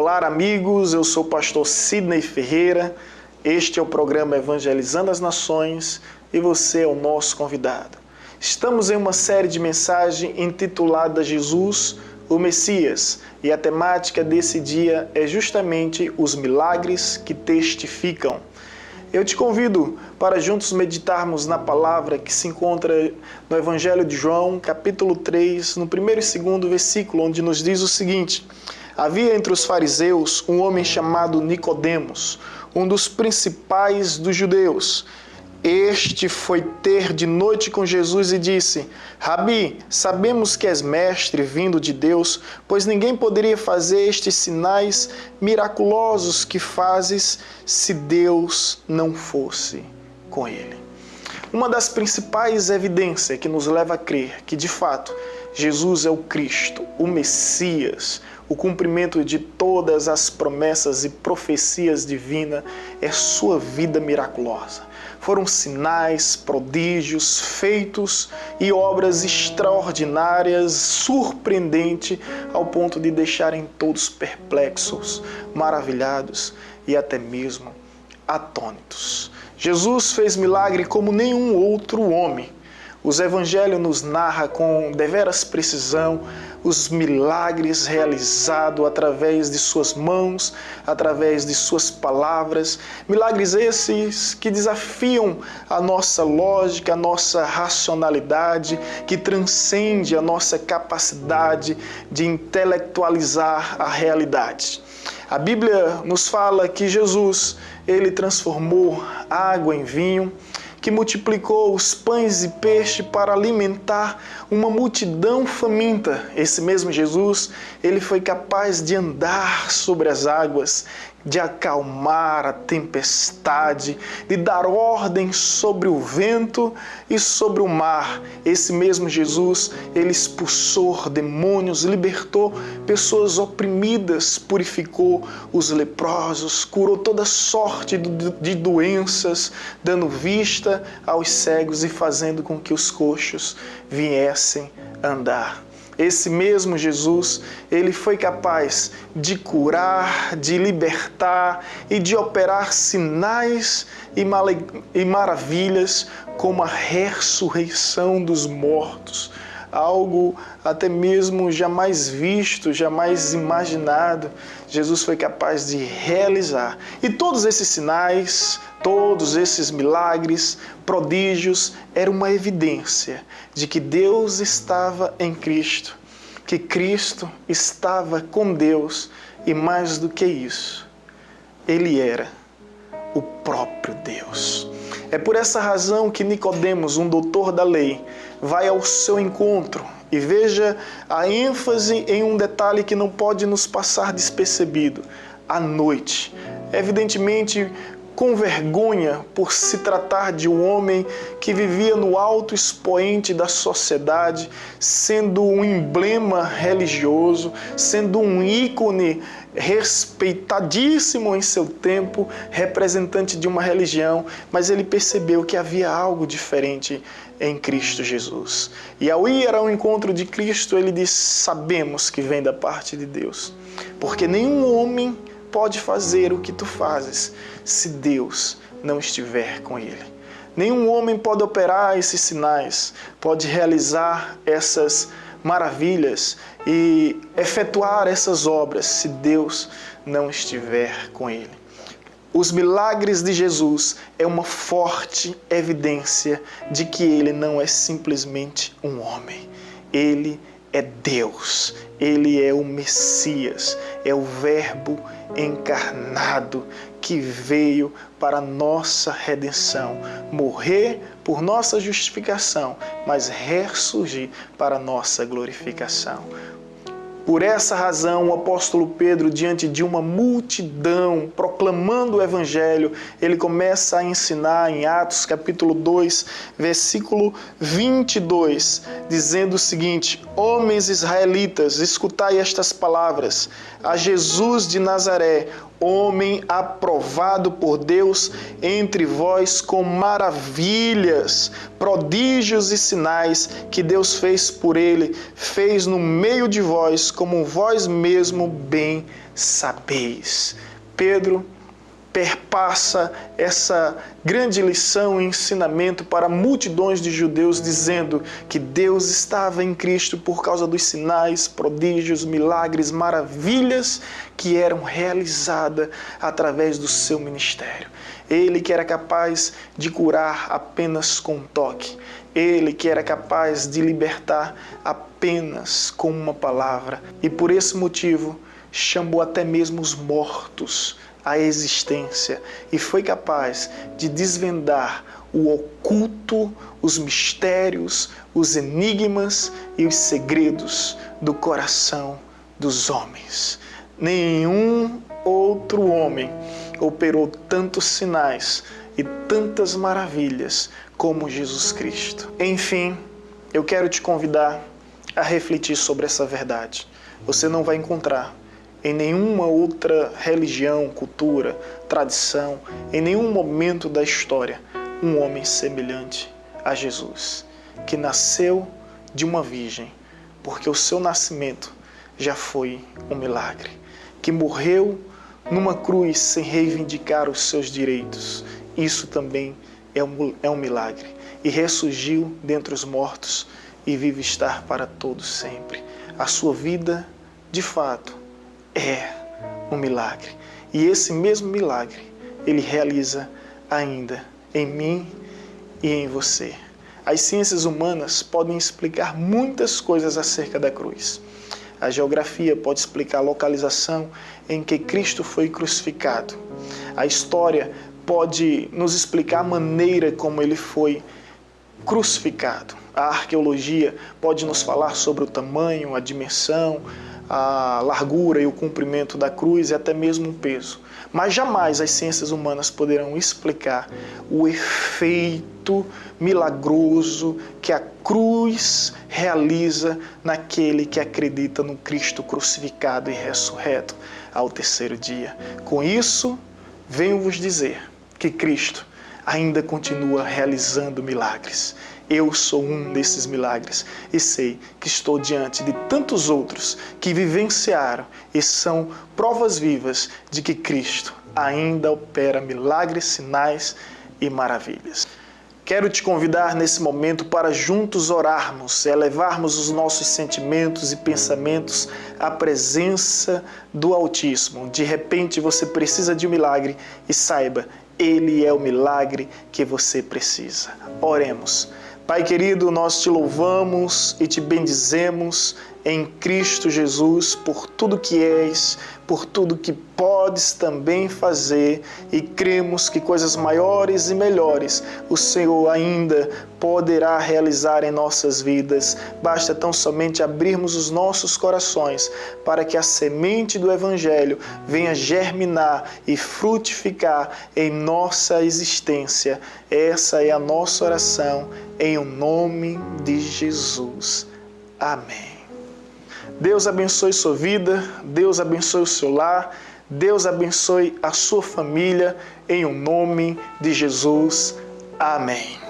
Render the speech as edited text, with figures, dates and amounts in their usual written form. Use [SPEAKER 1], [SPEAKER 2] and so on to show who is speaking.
[SPEAKER 1] Olá, amigos, eu sou o pastor Sidney Ferreira, este é o programa Evangelizando as Nações e você é o nosso convidado. Estamos em uma série de mensagens intitulada Jesus, o Messias, e a temática desse dia é justamente os milagres que testificam. Eu te convido para juntos meditarmos na palavra que se encontra no Evangelho de João, capítulo 3, no 1º e 2º versículo, onde nos diz o seguinte: havia entre os fariseus um homem chamado Nicodemos, um dos principais dos judeus. Este foi ter de noite com Jesus e disse: Rabi, sabemos que és mestre vindo de Deus, pois ninguém poderia fazer estes sinais miraculosos que fazes se Deus não fosse com ele. Uma das principais evidências que nos leva a crer que, de fato, Jesus é o Cristo, o Messias, o cumprimento de todas as promessas e profecias divinas, é sua vida miraculosa. Foram sinais, prodígios, feitos e obras extraordinárias, surpreendentes, ao ponto de deixarem todos perplexos, maravilhados e até mesmo atônitos. Jesus fez milagre como nenhum outro homem. Os evangelhos nos narram com deveras precisão os milagres realizados através de suas mãos, através de suas palavras. Milagres esses que desafiam a nossa lógica, a nossa racionalidade, que transcende a nossa capacidade de intelectualizar a realidade. A Bíblia nos fala que Jesus, ele transformou água em vinho, que multiplicou os pães e peixe para alimentar uma multidão faminta. Esse mesmo Jesus, ele foi capaz de andar sobre as águas, de acalmar a tempestade, de dar ordem sobre o vento e sobre o mar. Esse mesmo Jesus, ele expulsou demônios, libertou pessoas oprimidas, purificou os leprosos, curou toda sorte de doenças, dando vista aos cegos e fazendo com que os coxos viessem andar. Esse mesmo Jesus, ele foi capaz de curar, de libertar e de operar sinais e maravilhas como a ressurreição dos mortos. Algo até mesmo jamais visto, jamais imaginado, Jesus foi capaz de realizar. E todos esses sinais, todos esses milagres, prodígios, eram uma evidência de que Deus estava em Cristo, que Cristo estava com Deus e mais do que isso, Ele era o próprio Deus. É por essa razão que Nicodemos, um doutor da lei, vai ao seu encontro e veja a ênfase em um detalhe que não pode nos passar despercebido: à noite. Evidentemente, com vergonha por se tratar de um homem que vivia no alto expoente da sociedade, sendo um emblema religioso, sendo um ícone respeitadíssimo em seu tempo, representante de uma religião, mas ele percebeu que havia algo diferente em Cristo Jesus. E ao ir ao encontro de Cristo, ele disse: sabemos que vem da parte de Deus, porque nenhum homem pode fazer o que tu fazes se Deus não estiver com ele. Nenhum homem pode operar esses sinais, pode realizar essas maravilhas e efetuar essas obras se Deus não estiver com ele. Os milagres de Jesus é uma forte evidência de que ele não é simplesmente um homem. Ele é Deus, ele é o Messias, é o Verbo encarnado que veio para nossa redenção, morrer por nossa justificação, mas ressurgir para nossa glorificação. Por essa razão, o apóstolo Pedro, diante de uma multidão, proclamando o Evangelho, ele começa a ensinar em Atos capítulo 2, versículo 22, dizendo o seguinte: homens israelitas, escutai estas palavras. A Jesus de Nazaré, homem aprovado por Deus entre vós com maravilhas, prodígios e sinais que Deus fez por ele, fez no meio de vós, como vós mesmo bem sabeis. Pedro perpassa essa grande lição e ensinamento para multidões de judeus, dizendo que Deus estava em Cristo por causa dos sinais, prodígios, milagres, maravilhas que eram realizadas através do seu ministério. Ele que era capaz de curar apenas com um toque. Ele que era capaz de libertar apenas com uma palavra. E por esse motivo chamou até mesmo os mortos à existência e foi capaz de desvendar o oculto, os mistérios, os enigmas e os segredos do coração dos homens. Nenhum outro homem operou tantos sinais e tantas maravilhas como Jesus Cristo. Enfim, eu quero te convidar a refletir sobre essa verdade. Você não vai encontrar em nenhuma outra religião, cultura, tradição, em nenhum momento da história, um homem semelhante a Jesus, que nasceu de uma virgem, porque o seu nascimento já foi um milagre, que morreu numa cruz sem reivindicar os seus direitos, isso também é um milagre, e ressurgiu dentre os mortos e vive estar para todos sempre. A sua vida, de fato, é um milagre. E esse mesmo milagre ele realiza ainda em mim e em você. As ciências humanas podem explicar muitas coisas acerca da cruz. A geografia pode explicar a localização em que Cristo foi crucificado. A história pode nos explicar a maneira como ele foi crucificado. A arqueologia pode nos falar sobre o tamanho, a dimensão, a largura e o comprimento da cruz e até mesmo o peso. Mas jamais as ciências humanas poderão explicar o efeito milagroso que a cruz realiza naquele que acredita no Cristo crucificado e ressurreto ao terceiro dia. Com isso, venho vos dizer que Cristo ainda continua realizando milagres. Eu sou um desses milagres e sei que estou diante de tantos outros que vivenciaram e são provas vivas de que Cristo ainda opera milagres, sinais e maravilhas. Quero te convidar nesse momento para juntos orarmos, elevarmos os nossos sentimentos e pensamentos à presença do Altíssimo. De repente você precisa de um milagre e saiba, Ele é o milagre que você precisa. Oremos. Pai querido, nós te louvamos e te bendizemos em Cristo Jesus por tudo que és, por tudo que podes também fazer e cremos que coisas maiores e melhores o Senhor ainda poderá realizar em nossas vidas. Basta tão somente abrirmos os nossos corações para que a semente do Evangelho venha germinar e frutificar em nossa existência. Essa é a nossa oração em o nome de Jesus. Amém. Deus abençoe sua vida, Deus abençoe o seu lar, Deus abençoe a sua família, em o nome de Jesus. Amém.